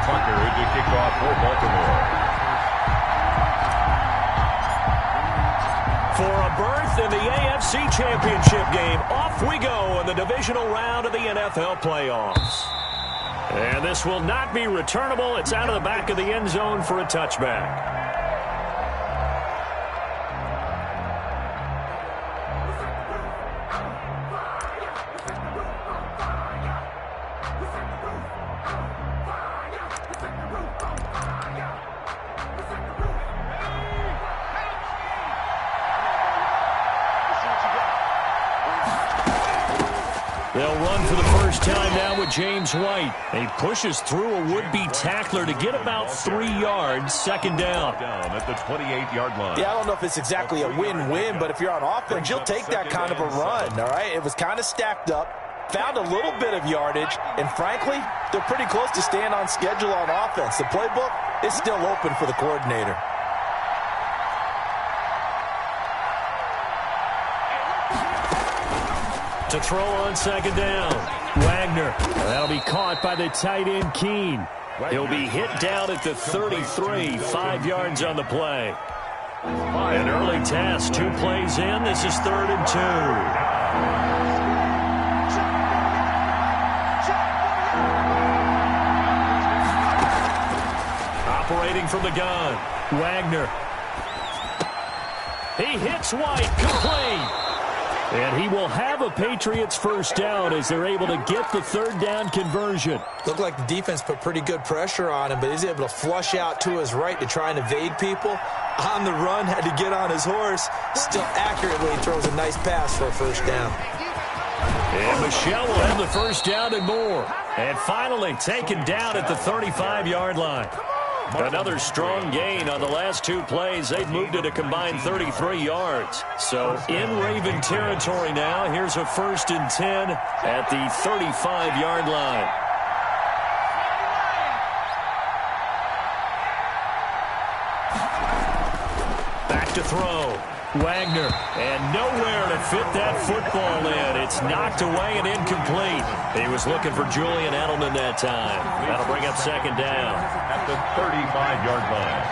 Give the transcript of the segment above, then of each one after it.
Tucker to kick off for Baltimore. For a berth in the AFC Championship game, off we go in the divisional round of the NFL playoffs. And this will not be returnable. It's out of the back of the end zone for a touchback. They'll run for the first time now with James White. He pushes through a would-be tackler to get about 3 yards, second down. Down at the 28-yard line. Yeah, I don't know if it's exactly a win-win, but if you're on offense, you'll take that kind of a run, all right? It was kind of stacked up, found a little bit of yardage, and frankly, they're pretty close to staying on schedule on offense. The playbook is still open for the coordinator. To throw on second down, Wagner. That'll be caught by the tight end, Keene. He'll be hit down at the 33, 5 yards on the play. An early test, 2 plays in. This is 3rd and 2. Operating from the gun, Wagner. He hits White, complete. And he will have a Patriots first down as they're able to get the 3rd down conversion. Looked like the defense put pretty good pressure on him, but he's able to flush out to his right to try and evade people. On the run, had to get on his horse. Still accurately throws a nice pass for a first down. And Michelle will have the first down and more. And finally taken down at the 35-yard line. Another strong gain on the last 2 plays. They've moved it a combined 33 yards. So in Raven territory now. Here's a 1st and 10 at the 35-yard line. Back to throw. Wagner, and nowhere to fit that football in. It's knocked away and incomplete. He was looking for Julian Edelman that time. That'll bring up second down. At the 35-yard line.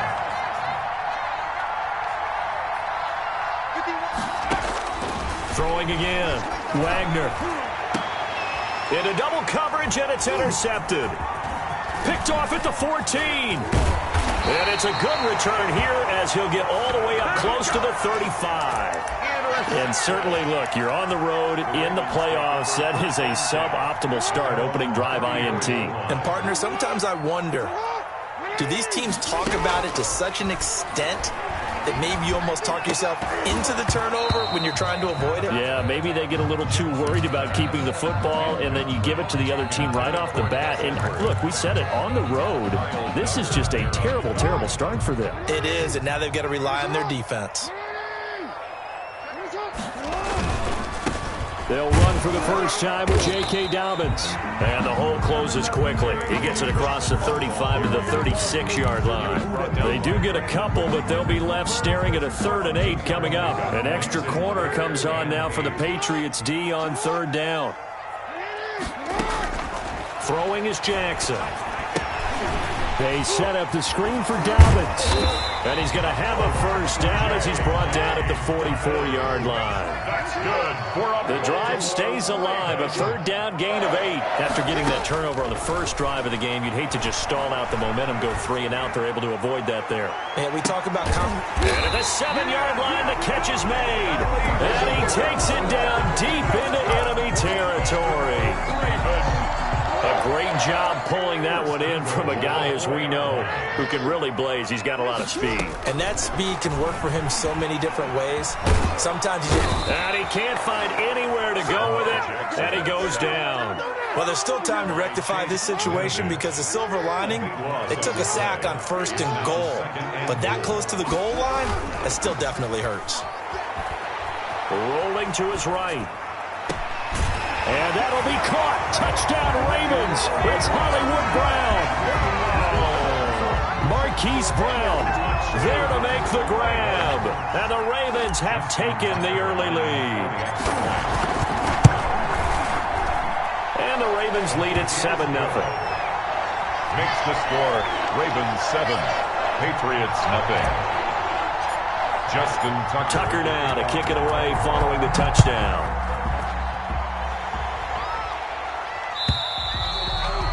Throwing again. Wagner. Into double coverage, and it's intercepted. Picked off at the 14. And it's a good return here as he'll get all the way up close to the 35. And certainly, look, you're on the road in the playoffs. That is a suboptimal start, opening drive INT. And, partner, sometimes I wonder, do these teams talk about it to such an extent that maybe you almost talk yourself into the turnover when you're trying to avoid it? Yeah, maybe they get a little too worried about keeping the football, and then you give it to the other team right off the bat. And look, we said it, on the road, this is just a terrible, terrible start for them. It is, and now they've got to rely on their defense. They'll run for the first time with J.K. Dobbins. And the hole closes quickly. He gets it across the 35 to the 36-yard line. They do get a couple, but they'll be left staring at a 3rd and 8 coming up. An extra corner comes on now for the Patriots D on 3rd down. Throwing is Jackson. They set up the screen for Dobbins. And he's going to have a first down as he's brought down at the 44-yard line. That's good. The drive stays alive. A 3rd down gain of 8. After getting that turnover on the first drive of the game, you'd hate to just stall out the momentum, go 3 and out. They're able to avoid that there. And we talk about and at the 7-yard line, the catch is made. And he takes it down deep into enemy territory. A great job pulling that one in from a guy, as we know, who can really blaze. He's got a lot of speed. And that speed can work for him so many different ways. Sometimes he just... And he can't find anywhere to go with it, and he goes down. Well, there's still time to rectify this situation because the silver lining, they took a sack on 1st and goal. But that close to the goal line, that still definitely hurts. Rolling to his right. And that'll be caught. Touchdown, Ravens. It's Hollywood Brown. Marquise Brown there to make the grab. And the Ravens have taken the early lead. And the Ravens lead at 7-0. Makes the score Ravens 7, Patriots nothing. Justin Tucker now to kick it away following the touchdown.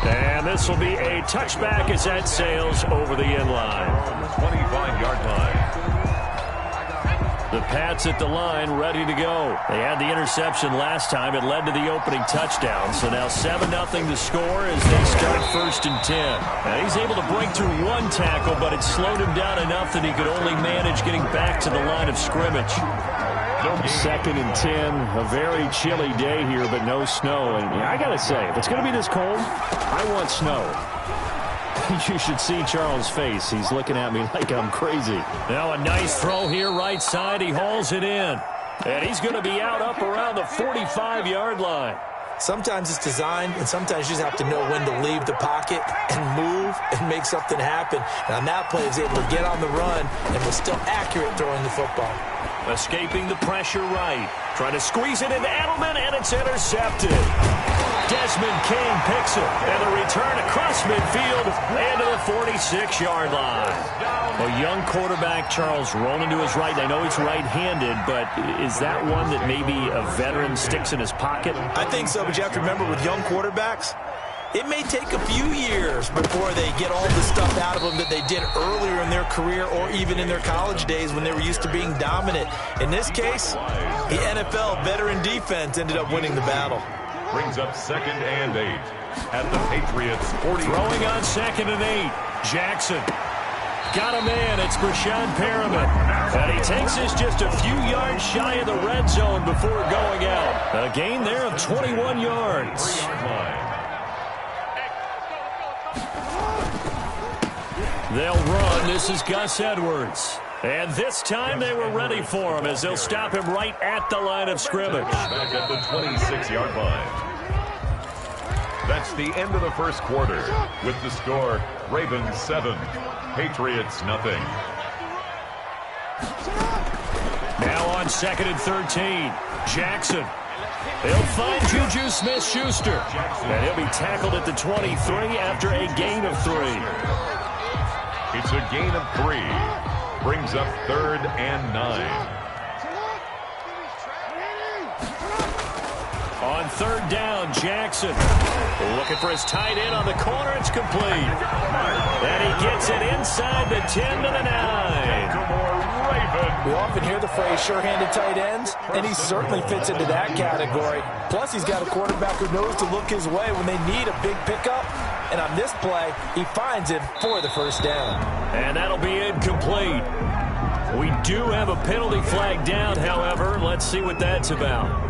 And this will be a touchback as that sails over the end line. 25-yard line. The Pats at the line, ready to go. They had the interception last time. It led to the opening touchdown. So now 7-0 to score as they start 1st and 10. Now he's able to break through one tackle, but it slowed him down enough that he could only manage getting back to the line of scrimmage. 2nd and 10, a very chilly day here, but no snow. And I got to say, if it's going to be this cold, I want snow. You should see Charles' face. He's looking at me like I'm crazy. Now a nice throw here, right side. He hauls it in. And he's going to be out up around the 45-yard line. Sometimes it's designed, and sometimes you just have to know when to leave the pocket and move and make something happen. And on that play, he was able to get on the run and was still accurate throwing the football. Escaping the pressure right. Trying to squeeze it into Edelman, and it's intercepted. Desmond King picks it, and the return across midfield and to the 46-yard line. A young quarterback, Charles, rolling to his right. I know he's right-handed, but is that one that maybe a veteran sticks in his pocket? I think so, but you have to remember with young quarterbacks, it may take a few years before they get all the stuff out of them that they did earlier in their career or even in their college days when they were used to being dominant. In this case, the NFL veteran defense ended up winning the battle. Brings up 2nd and 8 at the Patriots 40. Throwing on 2nd and 8. Jackson. Got a man. It's Brashad Perriman. And he takes this just a few yards shy of the red zone before going out. A gain there of 21 yards. They'll run. This is Gus Edwards. And this time they were ready for him as they'll stop him right at the line of scrimmage. Back at the 26-yard line. That's the end of the first quarter with the score Ravens 7, Patriots nothing. Now on 2nd and 13. Jackson. They'll find Juju Smith-Schuster. And he'll be tackled at the 23 after a gain of 3. It's a gain of 3. Brings up 3rd and 9. On 3rd down, Jackson. Looking for his tight end on the corner. It's complete. And he gets it inside the 10 to the 9. We often hear the phrase sure-handed tight ends, and he certainly fits into that category. Plus, he's got a quarterback who knows to look his way when they need a big pickup. And on this play, he finds him for the 1st down. And that'll be incomplete. We do have a penalty flag down, however. Let's see what that's about.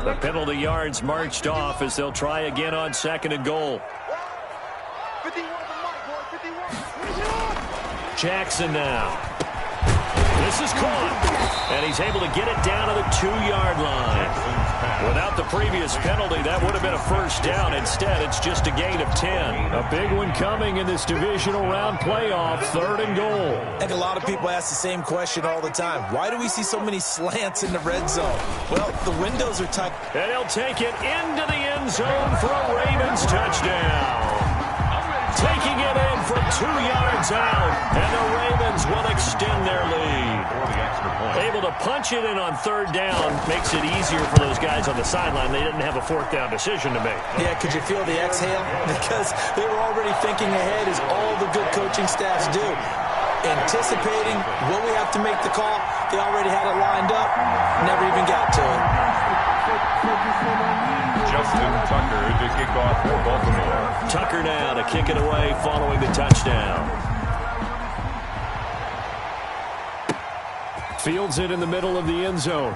The penalty yards marched off as they'll try again on 2nd and goal. Jackson now. This is caught. And he's able to get it down to the 2-yard line. Without the previous penalty, that would have been a 1st down. Instead, it's just a gain of 10. A big one coming in this divisional round playoff, 3rd and goal. I think a lot of people ask the same question all the time. Why do we see so many slants in the red zone? Well, the windows are tight. And he'll take it into the end zone for a Ravens touchdown. Taking it in from 2 yards out, and the Ravens will extend their lead. Able to punch it in on 3rd down makes it easier for those guys on the sideline. They didn't have a 4th down decision to make. Yeah, could you feel the exhale? Because they were already thinking ahead, as all the good coaching staffs do. Anticipating when we have to make the call, they already had it lined up, never even got to it. Justin Tucker to kick off for Baltimore. Tucker now to kick it away following the touchdown. Fields it in the middle of the end zone.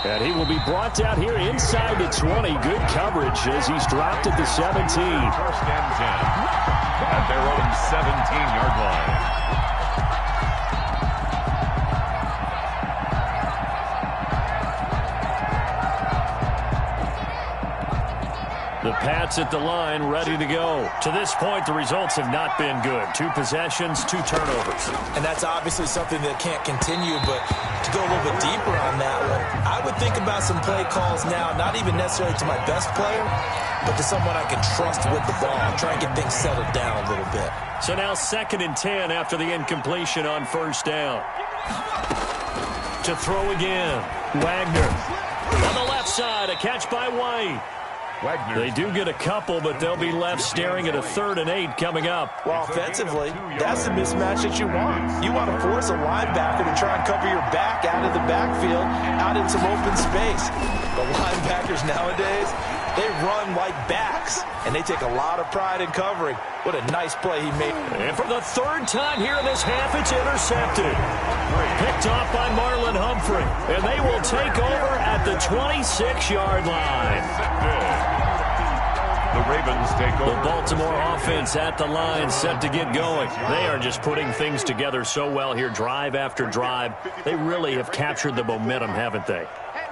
And he will be brought down here inside the 20. Good coverage as he's dropped at the 17. 1st and 10 at their own 17-yard line. The Pats at the line, ready to go. To this point, the results have not been good. 2 possessions, 2 turnovers. And that's obviously something that can't continue, but to go a little bit deeper on that one, I would think about some play calls now, not even necessarily to my best player, but to someone I can trust with the ball. Try and get things settled down a little bit. So now 2nd and 10 after the incompletion on 1st down. To throw again, Wagner. On the left side, a catch by White. Wagner. They do get a couple, but they'll be left staring at a 3rd and 8 coming up. Well, offensively, that's the mismatch that you want. You want to force a linebacker to try and cover your back out of the backfield, out in some open space. The linebackers nowadays, they run like backs, and they take a lot of pride in covering. What a nice play he made. And for the 3rd time here in this half, it's intercepted. Picked off by Marlon Humphrey, and they will take over at the 26-yard line. The Ravens take over. The Baltimore offense at the line, set to get going. They are just putting things together so well here, drive after drive. They really have captured the momentum, haven't they?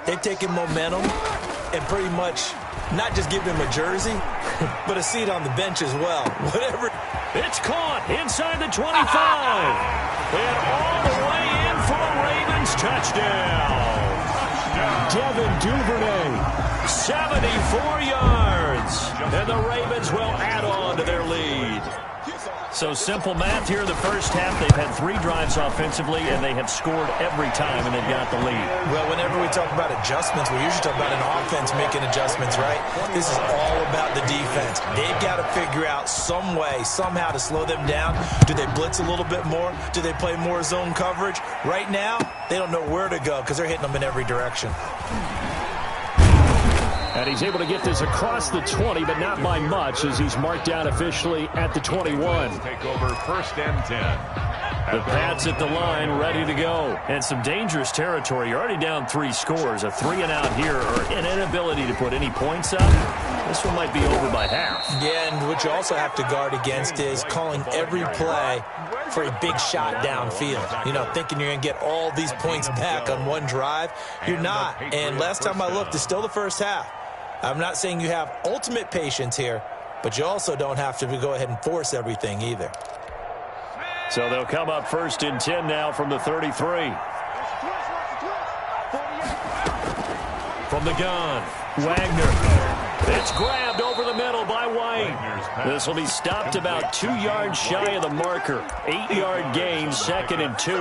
They've taken momentum and pretty much not just give him a jersey, but a seat on the bench as well. Whatever. It's caught inside the 25. And all the way in for a Ravens touchdown. Devin Duvernay, 74 yards. And the Ravens will add on to their lead. So simple math here in the first half. They've had 3 drives offensively, and they have scored every time, and they've got the lead. Well, whenever we talk about adjustments, we usually talk about an offense making adjustments, right? This is all about the defense. They've got to figure out some way, somehow to slow them down. Do they blitz a little bit more? Do they play more zone coverage? Right now, they don't know where to go because they're hitting them in every direction. And he's able to get this across the 20, but not by much, as he's marked down officially at the 21. Take over 1st and 10. The Pats at the line, ready to go. And some dangerous territory. You're already down 3 scores. A 3-and-out here, or an inability to put any points up. This one might be over by half. Yeah, and what you also have to guard against is calling every play for a big shot downfield. You know, thinking you're going to get all these points back on one drive. You're not. And last time I looked, it's still the first half. I'm not saying you have ultimate patience here, but you also don't have to go ahead and force everything either. So they'll come up 1st and 10 now from the 33. From the gun, Wagner. It's grabbed over the middle by White. This will be stopped about 2 yards shy of the marker. 8-yard gain, 2nd and 2.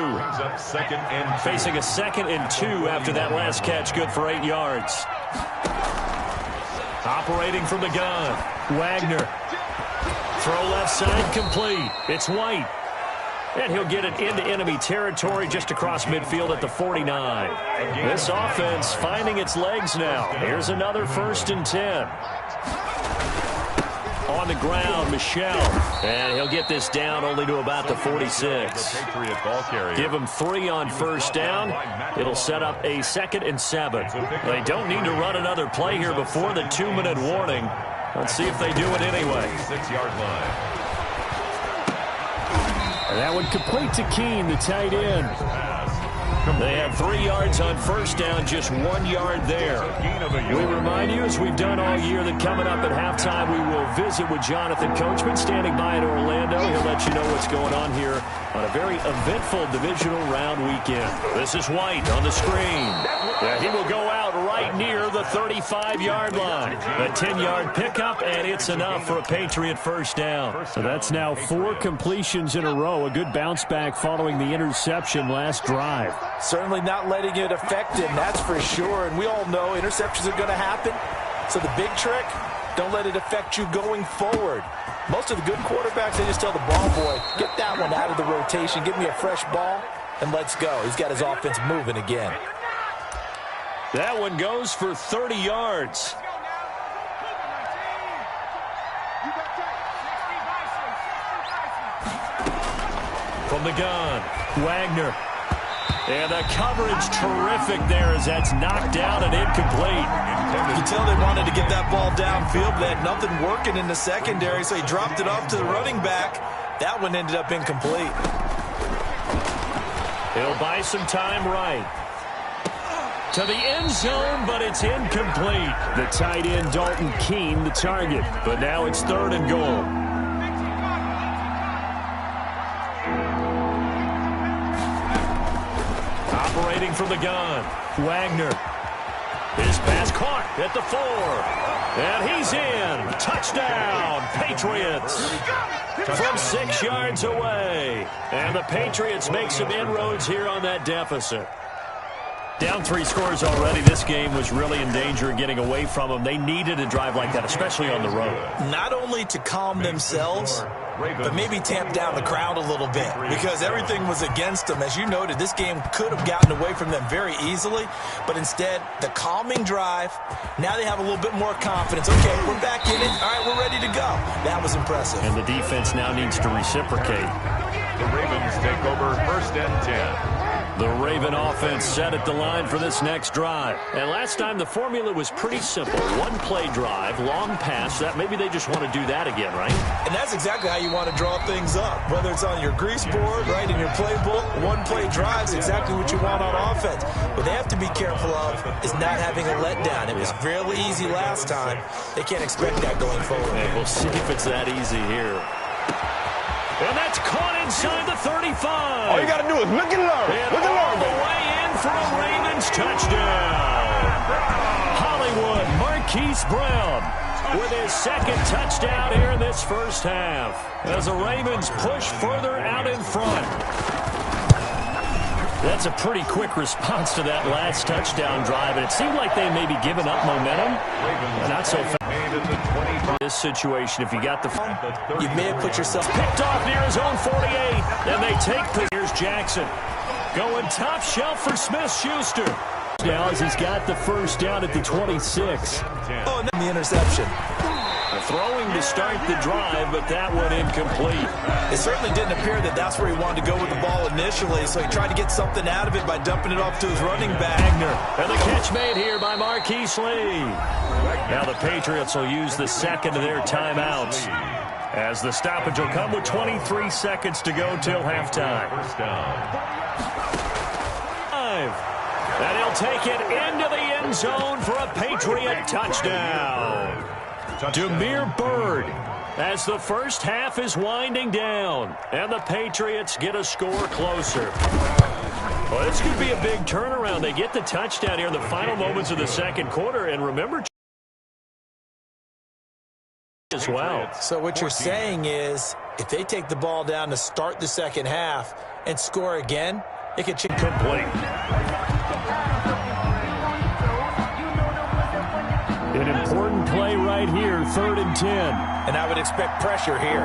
Facing a 2nd and 2 after that last catch, good for 8 yards. Operating from the gun, Wagner. Throw left side complete. It's White. And he'll get it into enemy territory just across midfield at the 49. This offense finding its legs now. Here's another 1st and 10. On the ground, Michel. And he'll get this down only to about the 46. Give him 3 on 1st down. It'll set up a 2nd and 7. They don't need to run another play here before the 2-minute warning. Let's see if they do it anyway. 6-yard line. And that one complete to Keene, the tight end. They have 3 yards on 1st down, just 1 yard there. We remind you, as we've done all year, that coming up at halftime, we will visit with Jonathan Coachman standing by in Orlando. He'll let you know what's going on here on a very eventful divisional round weekend. This is White on the screen. Yeah, he will go out right near the 35-yard line. A 10-yard pickup, and it's enough for a Patriot 1st down. So that's now 4 completions in a row. A good bounce back following the interception last drive. Certainly not letting it affect him, that's for sure. And we all know interceptions are going to happen. So the big trick, don't let it affect you going forward. Most of the good quarterbacks, they just tell the ball boy, get that one out of the rotation, give me a fresh ball, and let's go. He's got his offense moving again. That one goes for 30 yards. From the gun, Wagner. And the coverage terrific there as that's knocked down and incomplete. You can tell they wanted to get that ball downfield, but they had nothing working in the secondary, so he dropped it off to the running back. That one ended up incomplete. He'll buy some time right. To the end zone, but it's incomplete. The tight end, Dalton Keene, the target. But now it's 3rd and goal. Operating from the gun, Wagner. His pass caught at the 4. And he's in. Touchdown, Patriots. From 6 yards away. And the Patriots make some inroads here on that deficit. Down 3 scores already. This game was really in danger of getting away from them. They needed a drive like that, especially on the road. Not only to calm themselves, but maybe tamp down the crowd a little bit because everything was against them. As you noted, this game could have gotten away from them very easily, but instead, the calming drive, now they have a little bit more confidence. Okay, we're back in it. All right, we're ready to go. That was impressive. And the defense now needs to reciprocate. The Ravens take over 1st and 10. The Raven offense set at the line for this next drive. And last time the formula was pretty simple. 1-play drive, long pass. That maybe they just want to do that again, right? And that's exactly how you want to draw things up. Whether it's on your grease board, right, in your playbook, 1-play drive is exactly what you want on offense. What they have to be careful of is not having a letdown. It was really easy last time. They can't expect that going forward. And we'll see if it's that easy here. And that's caught inside the 35. All you got to do is look and learn. And look and all learn. the way in for a Ravens touchdown. Hollywood Marquise Brown with his 2nd touchdown here in this first half. As the Ravens push further out in front. That's a pretty quick response to that last touchdown drive. And it seemed like they may be giving up momentum. Not so fast. This situation, if you got the you may have put yourself picked off near his own 48, and they take the here's Jackson going top shelf for Smith-Schuster now as he's got the first down at the 26. Oh, and then the interception. Throwing to start the drive, but that one incomplete. It certainly didn't appear that that's where he wanted to go with the ball initially, so he tried to get something out of it by dumping it off to his running back. Wagner, and the catch made here by Marquise Lee. Now the Patriots will use the 2nd of their timeouts, as the stoppage will come with 23 seconds to go till halftime. First down. And he'll take it into the end zone for a Patriot touchdown. Demir Bird, as the first half is winding down, and the Patriots get a score closer. Well, this could be a big turnaround. They get the touchdown here in the final moments of the 2nd quarter, and remember as well. So what you're saying is, if they take the ball down to start the 2nd half and score again, it could change. Complete. An important play right here, 3rd and 10. And I would expect pressure here.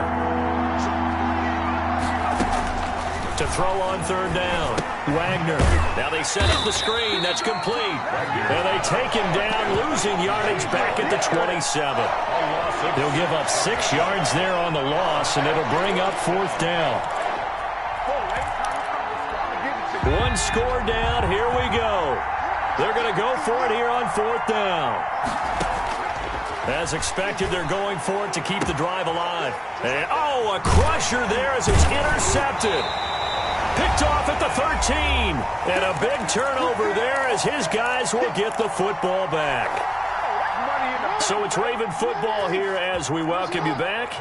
To throw on 3rd down, Wagner. Now they set up the screen. That's complete. And they take him down, losing yardage back at the 27. They'll give up 6 yards there on the loss, and it'll bring up 4th down. 1 score down. Here we go. They're going to go for it here on 4th down. As expected, they're going for it to keep the drive alive. And, oh, a crusher there as it's intercepted. Picked off at the 13. And a big turnover there as his guys will get the football back. So it's Raven football here as we welcome you back.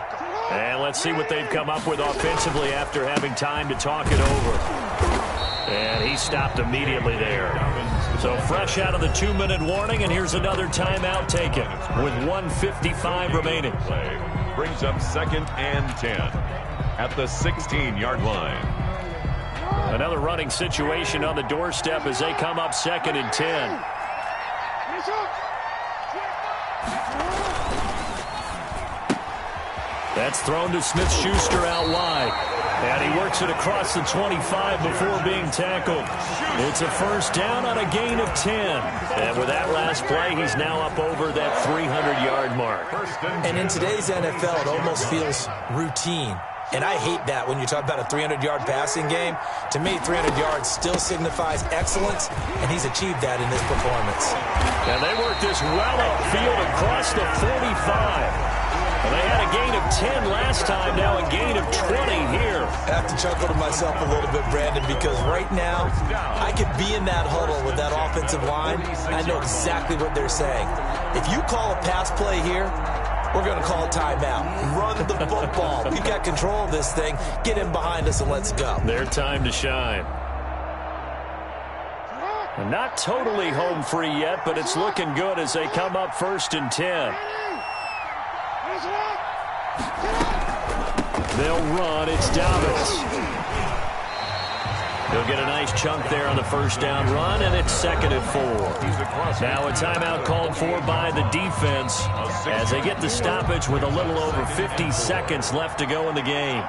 And let's see what they've come up with offensively after having time to talk it over. And he stopped immediately there. So fresh out of the 2-minute warning, and here's another timeout taken with 1:55 remaining. Play brings up 2nd and 10 at the 16-yard line. Another running situation on the doorstep as they come up 2nd and 10. That's thrown to Smith-Schuster out wide. And he works it across the 25 before being tackled. It's a first down on a gain of 10. And with that last play, he's now up over that 300-yard mark. And in today's NFL, it almost feels routine. And I hate that when you talk about a 300-yard passing game. To me, 300 yards still signifies excellence, and he's achieved that in this performance. And they work this well upfield across the 45. Well, they had a gain of 10 last time, now a gain of 20 here. I have to chuckle to myself a little bit, Brandon, because right now I could be in that huddle with that offensive line. I know exactly what they're saying. If you call a pass play here, we're going to call a timeout. Run the football. We've got control of this thing. Get in behind us and let's go. Their time to shine. Not totally home free yet, but it's looking good as they come up 1st and 10. They'll run. It's Dobbins. He'll get a nice chunk there on the first down run, and it's 2nd and 4. Now a timeout called for by the defense as they get the stoppage with a little over 50 seconds left to go in the game.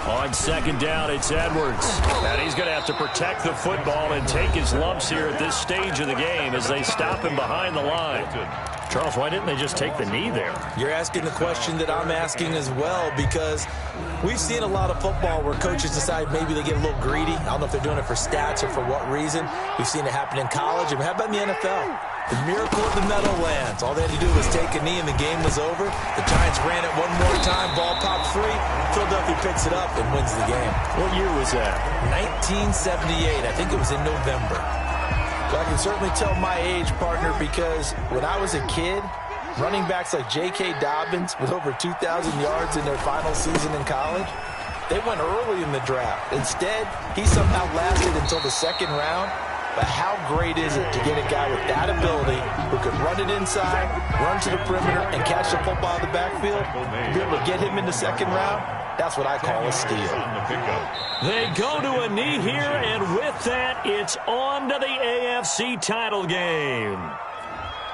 On 2nd down, it's Edwards. And he's going to have to protect the football and take his lumps here at this stage of the game as they stop him behind the line. Charles, why didn't they just take the knee there? You're asking the question that I'm asking as well, because we've seen a lot of football where coaches decide maybe they get a little greedy. I don't know if they're doing it for stats or for what reason. We've seen it happen in college. And how about in the NFL? The miracle of the Meadowlands. All they had to do was take a knee and the game was over. The Giants ran it one more time. Ball popped free. Philadelphia picks it up and wins the game. What year was that? 1978. I think it was in November. But I can certainly tell my age, partner, because when I was a kid, running backs like J.K. Dobbins with over 2,000 yards in their final season in college, they went early in the draft. Instead, he somehow lasted until the 2nd round. But how great is it to get a guy with that ability who can run it inside, run to the perimeter, and catch the football in the backfield? Be able to get him in the 2nd round? That's what I call a steal. They go to a knee here, and with that, it's on to the AFC title game.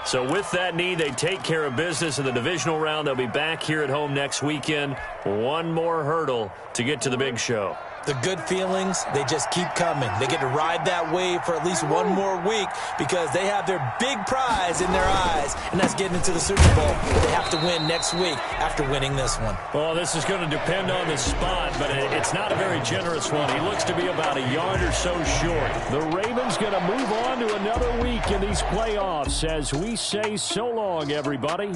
So with that knee, they take care of business in the divisional round. They'll be back here at home next weekend. One more hurdle to get to the big show. The good feelings, they just keep coming. They get to ride that wave for at least one more week because they have their big prize in their eyes, and that's getting into the Super Bowl. But they have to win next week after winning this one. Well, this is going to depend on the spot, but it's not a very generous one. He looks to be about a yard or so short. The Ravens going to move on to another week in these playoffs as we say so long, everybody.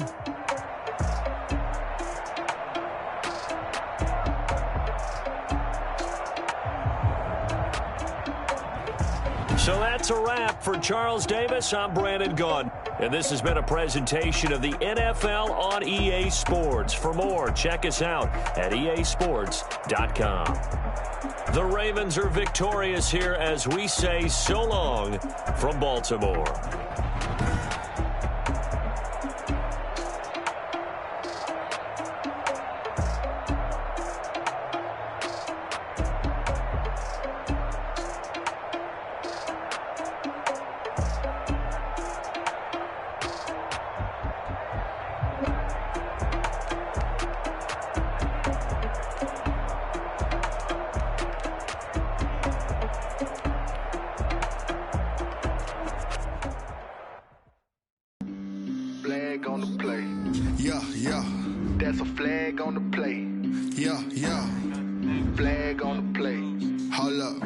So that's a wrap. For Charles Davis, I'm Brandon Gunn. And this has been a presentation of the NFL on EA Sports. For more, check us out at easports.com. The Ravens are victorious here as we say so long from Baltimore. That's a flag on the play. Yeah. Flag on the play. Hold up.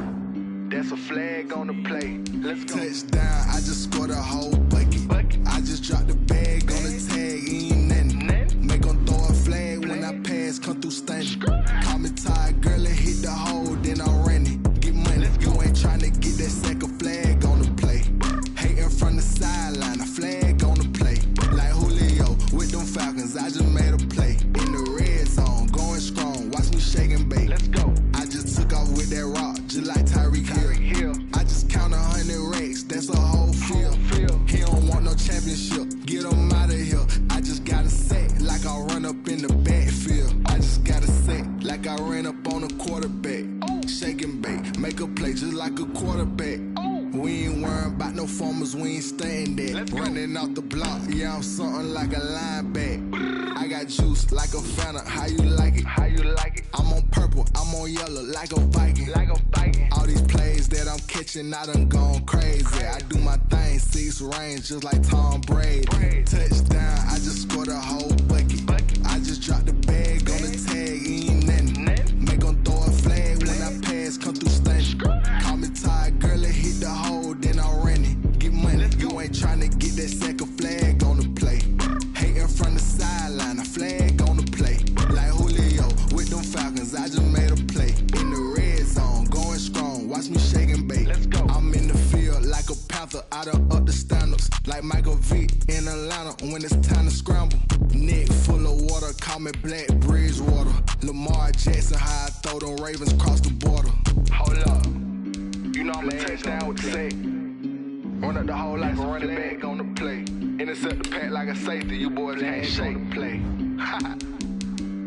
That's a flag on the play. Let's go. Touchdown, I just scored a whole bucket. I just dropped the bag on the tag, ain't nothing. Make them throw a flag when I pass, come through stunning. Call me tired, girl, and hit the hole, then I'm running. Get money, you ain't trying to get that second flag on the play. Hating from the sideline, a flag on the play. Like Julio with them Falcons, I just made a play. In the red zone, going strong, watch me shake and bake. Let's go. I just took off with that rock, just like Tyreek Hill. I just count 100 racks, that's a whole field. He don't want no championship, get him out of here. I just got a set, like I run up in the backfield. I just got a set, like I ran up on a quarterback. Shake and bake, make a play just like a quarterback. We ain't worrying about no formers, we ain't staying there. Running off the block, yeah, I'm something like a linebacker. I got juice like a Fanta, how you like it? I'm on purple, I'm on yellow, like a Viking. All these plays that I'm catching, I done gone crazy. I do my thing, 6 range, just like Tom Brady. Touchdown, I just scored a whole bucket. I just dropped the bag on the tag, ain't nothing. Make them throw a flag when I pass, come through stunning. Call me tired, girl, and hit the hole, then I'm running. Get money, you ain't trying to get that second flag on the play. border. Hold up. You know I'm a touchdown with the sack. Run up the whole like a running back on the play. Intercept the pack like a safety. You boys can't shake the play.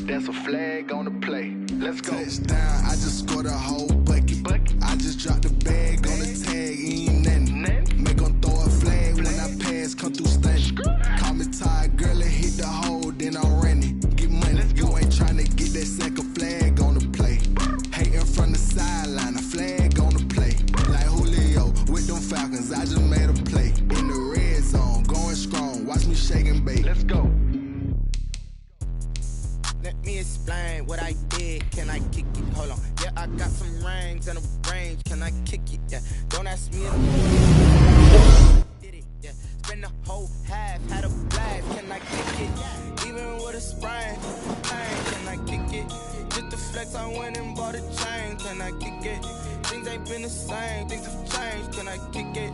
That's a flag on the play. Let's go. Touchdown, I just scored a whole bucket. I just dropped the bag on the tag, ain't nothing. Make 'em throw a flag when I pass, come through stunning. Call me tired, girl, and hit the hole, then I'm running. Get money, you ain't tryna get that second flag on the play. Hating from the sideline, a flag on the play. Like Julio with them Falcons, I just made a play. In the red zone, going strong, watch me shake and bake. Let's go. Let me explain what I did. Can I kick it? Hold on. Yeah, I got some rings and a range. Can I kick it? Yeah. Don't ask me. Did it? Yeah. Spend the whole half, had a blast. Can I kick it? Even with a sprain, pain. Can I kick it? Just the flex, I went and bought a chain. Can I kick it? Things ain't been the same. Things have changed. Can I kick it?